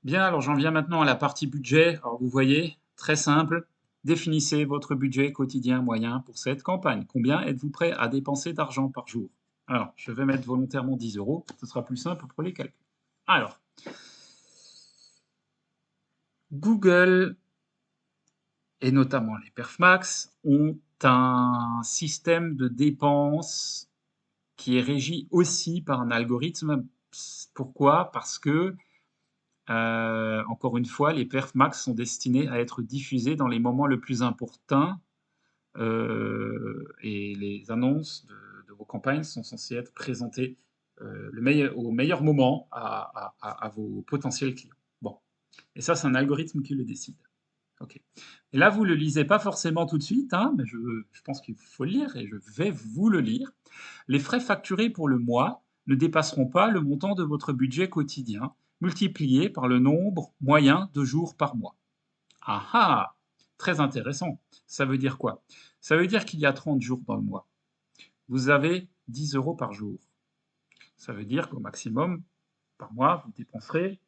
Bien, alors j'en viens maintenant à la partie budget. Alors vous voyez, très simple, définissez votre budget quotidien moyen pour cette campagne. Combien êtes-vous prêt à dépenser d'argent par jour? Alors, je vais mettre volontairement 10 euros, ce sera plus simple pour les calculs. Alors, Google et notamment les Perfmax ont un système de dépenses qui est régi aussi par un algorithme. Pourquoi? Parce que encore une fois, les perfs max sont destinés à être diffusés dans les moments les plus importants et les annonces de vos campagnes sont censées être présentées au meilleur moment à vos potentiels clients. Bon, et ça, c'est un algorithme qui le décide. Ok. Et là, vous ne le lisez pas forcément tout de suite, hein, mais je pense qu'il faut le lire et je vais vous le lire. Les frais facturés pour le mois ne dépasseront pas le montant de votre budget quotidien, multiplié par le nombre moyen de jours par mois. Ah ah! Très intéressant. Ça veut dire quoi? Ça veut dire qu'il y a 30 jours dans le mois. Vous avez 10 euros par jour. Ça veut dire qu'au maximum, par mois, vous dépenserez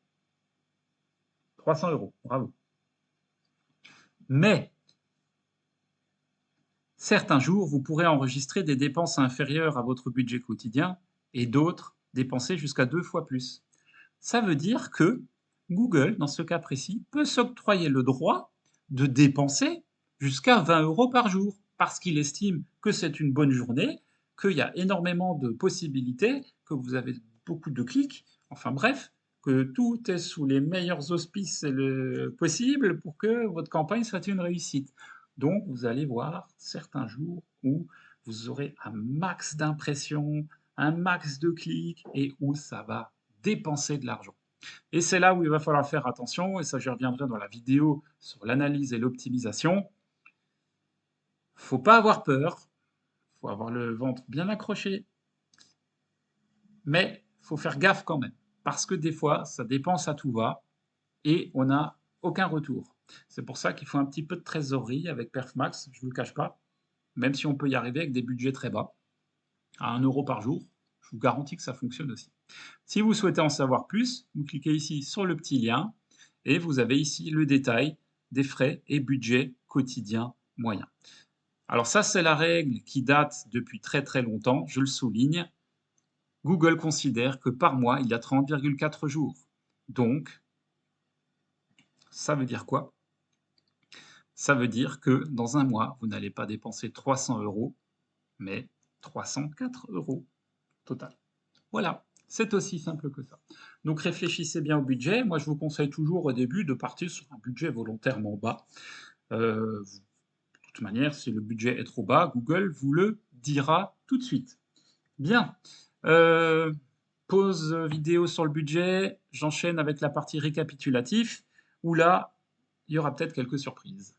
300 euros. Bravo. Mais certains jours, vous pourrez enregistrer des dépenses inférieures à votre budget quotidien et d'autres dépenser jusqu'à 2 fois plus. Ça veut dire que Google, dans ce cas précis, peut s'octroyer le droit de dépenser jusqu'à 20 euros par jour parce qu'il estime que c'est une bonne journée, qu'il y a énormément de possibilités, que vous avez beaucoup de clics, enfin bref, que tout est sous les meilleurs auspices possibles pour que votre campagne soit une réussite. Donc vous allez voir certains jours où vous aurez un max d'impressions, un max de clics et où ça va dépenser de l'argent. Et c'est là où il va falloir faire attention, et ça j'y reviendrai dans la vidéo sur l'analyse et l'optimisation. Faut pas avoir peur, faut avoir le ventre bien accroché, mais faut faire gaffe quand même, parce que des fois ça dépense à tout va et on n'a aucun retour. C'est pour ça qu'il faut un petit peu de trésorerie avec Perfmax, je ne vous le cache pas, même si on peut y arriver avec des budgets très bas, à 1 euro par jour, je vous garantis que ça fonctionne aussi. Si vous souhaitez en savoir plus, vous cliquez ici sur le petit lien et vous avez ici le détail des frais et budgets quotidiens moyens. Alors ça, c'est la règle qui date depuis très très longtemps, je le souligne. Google considère que par mois, il y a 30,4 jours. Donc, ça veut dire quoi? Ça veut dire que dans un mois, vous n'allez pas dépenser 300 euros, mais 304 euros total. Voilà, c'est aussi simple que ça. Donc réfléchissez bien au budget. Moi, je vous conseille toujours au début de partir sur un budget volontairement bas. De toute manière, si le budget est trop bas, Google vous le dira tout de suite. Bien. Euh, Pause vidéo sur le budget. J'enchaîne avec la partie récapitulatif, où là, il y aura peut-être quelques surprises.